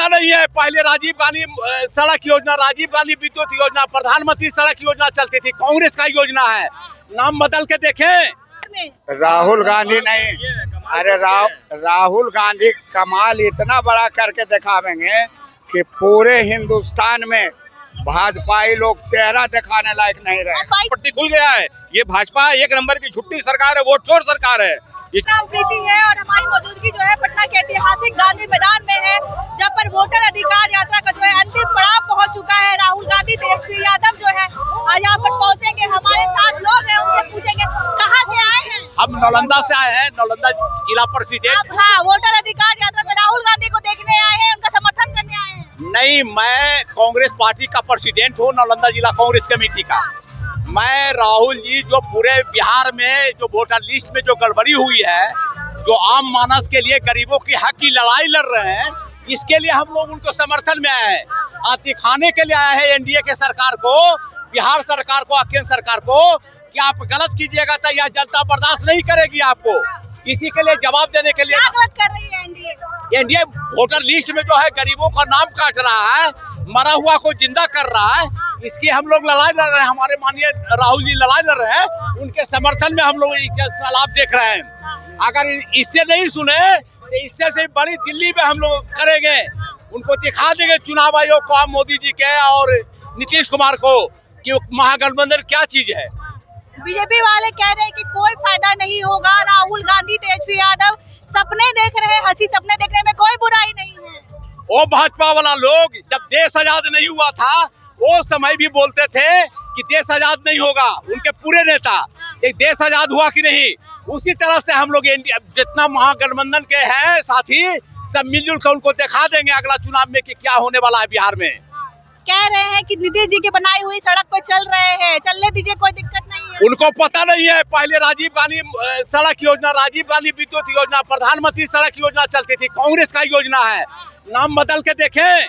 पता नहीं है। पहले राजीव गांधी सड़क योजना, राजीव गांधी विद्युत योजना, प्रधानमंत्री सड़क योजना चलती थी, कांग्रेस का योजना है। नाम बदल के देखें। राहुल गांधी नहीं, अरे राहुल गांधी कमाल इतना बड़ा करके दिखावेंगे कि पूरे हिंदुस्तान में भाजपाई लोग चेहरा दिखाने लायक नहीं रहे। पट्टी खुल गया है। ये भाजपा एक नंबर की झुट्टी सरकार है, वोट चोर सरकार है। नाम प्रीति है और हमारी मौजूदगी जो है पटना के ऐतिहासिक गांधी मैदान में है, जहाँ पर वोटर अधिकार यात्रा का जो है अंतिम पड़ाव पहुंच चुका है। राहुल गांधी, तेजस्वी यादव जो है आज यहाँ पर पहुंचेंगे। हमारे साथ लोग हैं, उनसे पूछेंगे कहाँ से आए हैं। हम नालंदा से आए हैं, नालंदा जिला प्रेसिडेंट। हाँ, वोटर अधिकार यात्रा में राहुल गांधी को देखने आए हैं, उनका समर्थन करने आए हैं। नहीं, मैं कांग्रेस पार्टी का प्रेसिडेंट हूँ, नालंदा जिला कांग्रेस कमेटी का। मैं राहुल जी जो पूरे बिहार में जो वोटर लिस्ट में जो गड़बड़ी हुई है, जो आम मानस के लिए गरीबों की हक की लड़ाई लड़ रहे हैं, इसके लिए हम लोग उनको समर्थन में आए हैं। आप दिखाने के लिए आए हैं एनडीए के सरकार को, बिहार सरकार को, केंद्र सरकार को कि आप गलत कीजिएगा तो यह जनता बर्दाश्त नहीं करेगी आपको। इसी के लिए जवाब देने के लिए गलत कर रही है एनडीए वोटर लिस्ट में जो है गरीबों का नाम काट रहा है, मरा हुआ को जिंदा कर रहा है। इसकी हम लोग लड़ाई लड़ रहे हैं। हमारे माननीय राहुल जी लड़ाई लड़ रहे हैं, उनके समर्थन में हम लोग सलाह देख रहे हैं। अगर इससे नहीं सुने तो इससे से बड़ी दिल्ली में हम लोग करेंगे, उनको दिखा देंगे चुनाव आयोग को, मोदी जी के और नीतीश कुमार को कि महागठबंधन क्या चीज है। बीजेपी वाले कह रहे हैं कि कोई फायदा नहीं होगा। राहुल गांधी, तेजस्वी यादव सपने देख रहे हैं, हंसी सपने देखने में कोई बुराई नहीं है। वो भाजपा वाला लोग जब देश आजाद नहीं हुआ था, वो समय भी बोलते थे कि देश आजाद नहीं होगा, उनके पूरे नेता। देश आजाद हुआ कि नहीं, उसी तरह से हम लोग जितना महागठबंधन के हैं साथी सब मिलजुल कर उनको दिखा देंगे अगला चुनाव में कि क्या होने वाला है बिहार में। कह रहे हैं कि नीतीश जी की बनाई हुई सड़क पे चल रहे हैं, चलने दीजिए, कोई दिक्कत नहीं है। उनको पता नहीं है। पहले राजीव गांधी सड़क योजना, राजीव गांधी विद्युत योजना, प्रधानमंत्री सड़क योजना चलती थी, कांग्रेस का योजना है। नाम बदल के देखें।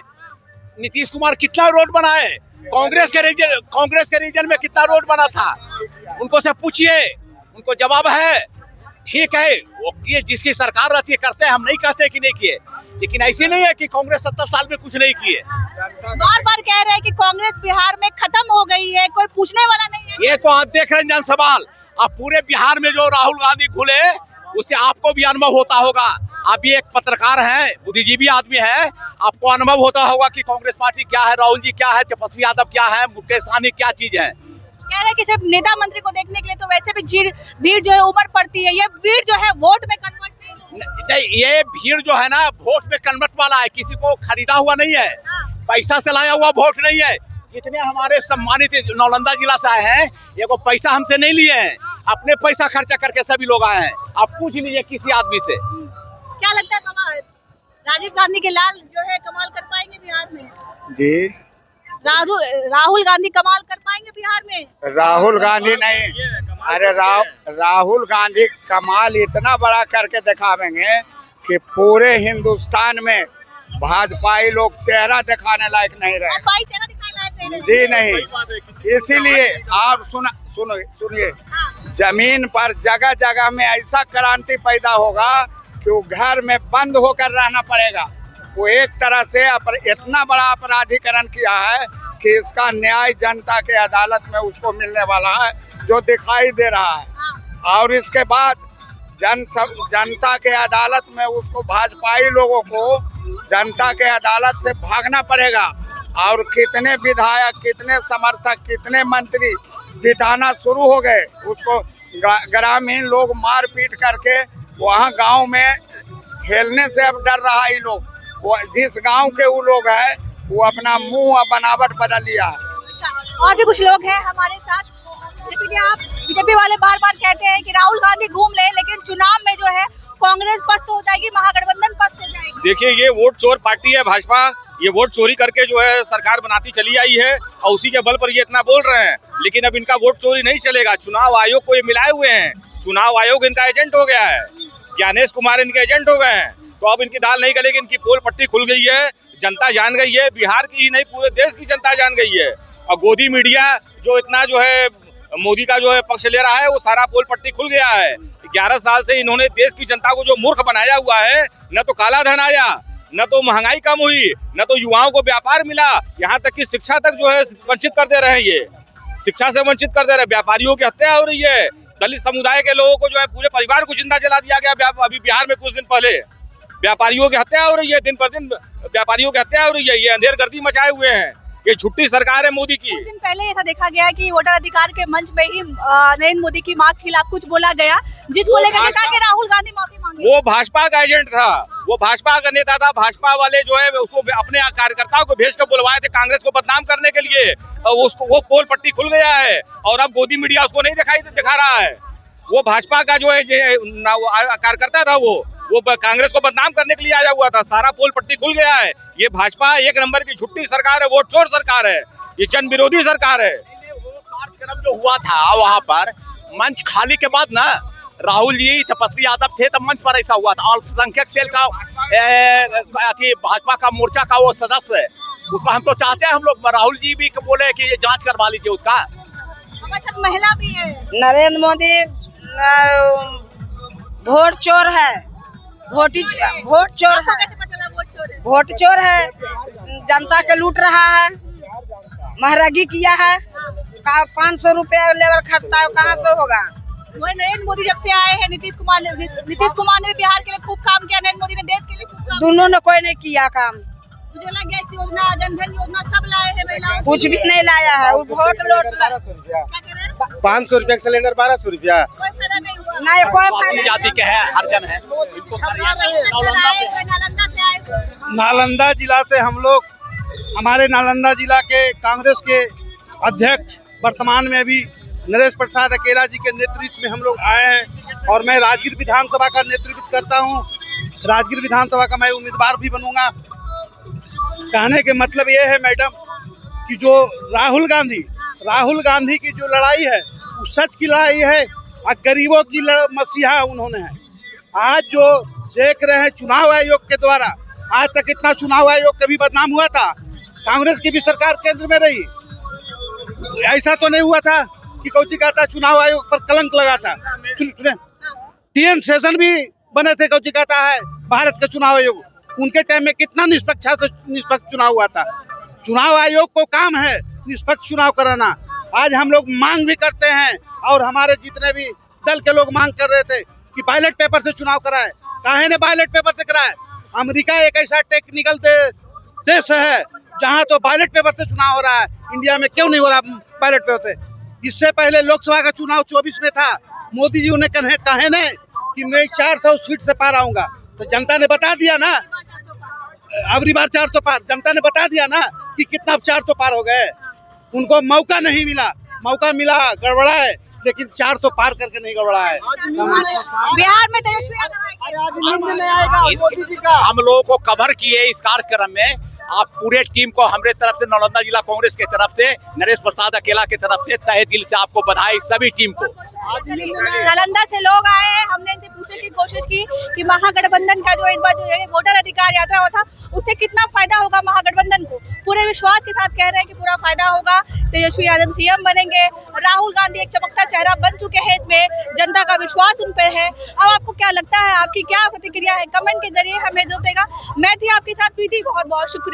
नीतीश कुमार कितना रोड बनाए, कांग्रेस के रीजन में कितना रोड बना था, उनको से पूछिए, उनको जवाब है। ठीक है, वो किए, जिसकी सरकार रहती है करते हैं, हम नहीं कहते कि नहीं किए, लेकिन ऐसी नहीं है कि कांग्रेस 70 साल में कुछ नहीं किए। बार बार कह रहे हैं कि कांग्रेस बिहार में खत्म हो गई है, कोई पूछने वाला नहीं है। ये तो आप देख रहे हैं जन सवाल। अब पूरे बिहार में जो राहुल गांधी खुले, उससे आपको भी अनुभव होता होगा। आप भी एक पत्रकार हैं, बुद्धिजीवी आदमी है, आपको अनुभव होता होगा कि कांग्रेस पार्टी क्या है, राहुल जी क्या है, तेजस्वी यादव क्या है, मुकेश सहनी क्या चीज है। कह रहे हैं कि सिर्फ नेता मंत्री को देखने के लिए तो वैसे भी भीड़ जो है उमड़ पड़ती है, ये भीड़ जो है वोट में कन्वर्ट नहीं, ये भीड़ जो है ना वोट में कन्वर्ट वाला है, किसी को खरीदा हुआ नहीं है, पैसा से लाया हुआ वोट नहीं है। जितने हमारे सम्मानित नालंदा जिला से आए हैं, ये को पैसा हमसे नहीं लिए हैं, अपने पैसा खर्चा करके सभी लोग आए हैं। आप पूछ लीजिए किसी आदमी से। क्या लगता है कमाल राजीव गांधी के लाल जो है कमाल कर पाएंगे बिहार में? जी, राहुल गांधी कमाल कर पाएंगे बिहार में? राहुल गांधी नहीं, अरे राहुल गांधी कमाल इतना बड़ा करके दिखावेंगे कि पूरे हिंदुस्तान में भाजपाई लोग चेहरा दिखाने लायक नहीं रहे। चेहरा दिखाने लायक नहीं जी नहीं, इसीलिए आप सुनिए, जमीन पर जगह जगह में ऐसा क्रांति पैदा होगा कि वो घर में बंद होकर रहना पड़ेगा। वो एक तरह से इतना बड़ा अपराधीकरण किया है कि इसका न्याय जनता के अदालत में उसको मिलने वाला है, जो दिखाई दे रहा है। और इसके बाद जनता के अदालत में उसको भाजपाई लोगों को जनता के अदालत से भागना पड़ेगा। और कितने विधायक, कितने समर्थक, कितने मंत्री बिठाना शुरू हो गए, उसको ग्रामीण लोग मार पीट करके वहाँ गांव में खेलने से अब डर रहा है। लोग वो जिस गांव के वो लोग है, वो अपना मुंह और बनावट बदल लिया है। और भी कुछ लोग हैं हमारे साथ। आप बीजेपी वाले बार बार कहते हैं कि राहुल गांधी घूम ले, लेकिन चुनाव में जो है कांग्रेस पस्त हो जाएगी, महागठबंधन पस्त हो जाएगी। देखिए, ये वोट चोर पार्टी है भाजपा। ये वोट चोरी करके जो है सरकार बनाती चली आई है और उसी के बल पर ये इतना बोल रहे हैं। लेकिन अब इनका वोट चोरी नहीं चलेगा। चुनाव आयोग को ये मिलाए हुए हैं, चुनाव आयोग इनका एजेंट हो गया है, ज्ञानेश कुमार इनके एजेंट हो गए हैं। तो अब इनकी दाल नहीं गलेगी, इनकी पोल पट्टी खुल गई है, जनता जान गई है, बिहार की ही नहीं पूरे देश की जनता जान गई है। और गोदी मीडिया जो इतना जो है मोदी का जो है पक्ष ले रहा है, वो सारा पोल पट्टी खुल गया है। 11 साल से इन्होंने देश की जनता को जो मूर्ख बनाया हुआ है, न तो काला धन आया, न तो महंगाई कम हुई, न तो युवाओं को व्यापार मिला, यहाँ तक कि शिक्षा तक जो है वंचित कर दे रहे हैं। ये शिक्षा से वंचित कर दे रहे हैं। व्यापारियों की हत्या हो रही है। दलित समुदाय के लोगों को जो है पूरे परिवार को जिंदा जला दिया गया। अभी बिहार में कुछ दिन पहले व्यापारियों की हत्या हो रही है। दिन पर दिन व्यापारियों की हत्या हो रही है। ये अंधेरगर्दी मचाए हुए हैं। ये झूठी सरकार है मोदी की। कुछ दिन पहले ऐसा देखा गया कि वोटर अधिकार के मंच में ही नरेंद्र मोदी की मां के खिलाफ कुछ बोला गया, जिसको लेकर कहा कि राहुल गांधी माफी मांगे। वो भाजपा का एजेंट था, वो भाजपा का नेता था। भाजपा वाले जो है उसको अपने कार्यकर्ताओं को भेज कर बुलवाए थे कांग्रेस को बदनाम करने के लिए। उसको वो पोल पट्टी खुल गया है और अब गोदी मीडिया उसको नहीं दिखा रहा है। वो भाजपा का जो है कार्यकर्ता था, वो कांग्रेस को बदनाम करने के लिए आया हुआ था। सारा पोल पट्टी खुल गया है। ये भाजपा एक नंबर की झूठी सरकार है, वोट चोर सरकार है, ये जन विरोधी सरकार है। वो कार्यक्रम जो हुआ था वहाँ पर मंच खाली के बाद ना राहुल जी तपस्वी यादव थे, तब मंच पर ऐसा हुआ था। अल्पसंख्यक सेल का भाजपा का मोर्चा का वो सदस्य है, उसको हम तो चाहते हैं। हम लोग राहुल जी भी बोले कि ये जांच करवा लीजिए उसका। हमारे साथ महिला भी है। नरेंद्र मोदी वोट चोर है, वोट चोर आपको है, कैसे पता चला वोट चोर है? वोट चोर है। जनता के लूट रहा है, महंगाई किया है। 500 रुपया लेबर खर्चता है, कहाँ से होगा। वही नरेंद्र मोदी जब से आए हैं, नीतीश कुमार ने बिहार के लिए खूब काम किया, नरेंद्र मोदी ने देश के लिए खूब काम दोनों ने कोई नहीं किया काम, उज्ज्वला गैस योजना, जनधन योजना सब लाए हैं महिलाओं के कुछ भी लिए। नहीं लाया है। वो वोट लूट क्या कह रहे हैं? 500 रुपया का सिलेंडर 1200 रुपया। कोई फायदा नहीं हुआ। नहीं कोई जाति फायदा जाति के है, हरिजन है। इनको नालंदा से आए। नालंदा जिला से हम लोग, हमारे नालंदा जिला के कांग्रेस के अध्यक्ष वर्तमान में अभी नरेश प्रसाद अकेला जी के नेतृत्व में हम लोग आए हैं और मैं राजगीर विधानसभा का नेतृत्व करता हूं। राजगीर विधानसभा का मैं उम्मीदवार भी बनूंगा। कहने के मतलब ये है मैडम कि जो राहुल गांधी की जो लड़ाई है वो सच की लड़ाई है और गरीबों की मसीहा उन्होंने है। आज जो देख रहे हैं चुनाव आयोग के द्वारा, आज तक इतना चुनाव आयोग कभी बदनाम हुआ था? कांग्रेस की भी सरकार केंद्र में रही, ऐसा तो नहीं हुआ था कि कौची कहता चुनाव आयोग पर कलंक लगा था। TN सेशन भी बने थे, कौची कहता है भारत का चुनाव आयोग, उनके टाइम में कितना निष्पक्ष चुनाव हुआ था। चुनाव आयोग को काम है निष्पक्ष चुनाव कराना। आज हम लोग मांग भी करते हैं और हमारे जितने भी दल के लोग मांग कर रहे थे कि बैलेट पेपर से चुनाव कराए। काहे ने बैलेट पेपर से कराए? अमेरिका एक ऐसा टेक्निकल देश है जहां तो बैलेट पेपर से चुनाव हो रहा है, इंडिया में क्यों नहीं हो रहा बैलेट पेपर से? इससे पहले लोकसभा का चुनाव 24 में था, मोदी जी उन्हें कहे ने कि मैं 400 सीट से पार आऊंगा, तो जनता ने बता दिया ना, अगली बार 400 पार। जनता ने बता दिया ना कि कितना 400 पार हो गए। उनको मौका नहीं मिला, मौका मिला गड़बड़ा है, लेकिन 400 पार करके नहीं गड़बड़ा है। बिहार में तेजस्वी यादव हम लोगों को कवर किए इस कार्यक्रम में। आप पूरे टीम को हमारे तरफ से, नालंदा जिला कांग्रेस के तरफ से, नरेश प्रसाद अकेला के तरफ से तहे दिल से आपको बधाई, सभी टीम को। नालंदा से लोग आए हैं, हमने इनसे पूछने की कोशिश की कि महागठबंधन का जो इस बार जो है वोटर अधिकार यात्रा हुआ था, उससे कितना फायदा होगा महागठबंधन को। पूरे विश्वास के साथ कह रहे हैं कि पूरा फायदा होगा, तेजस्वी यादव CM बनेंगे, राहुल गांधी एक चमकता चेहरा बन चुके हैं, इसमें जनता का विश्वास उन पर है। अब आपको क्या लगता है, आपकी क्या प्रतिक्रिया है, कमेंट के जरिए हमें जो देगा। मैं थी आपके साथ प्रीति, बहुत बहुत शुक्रिया।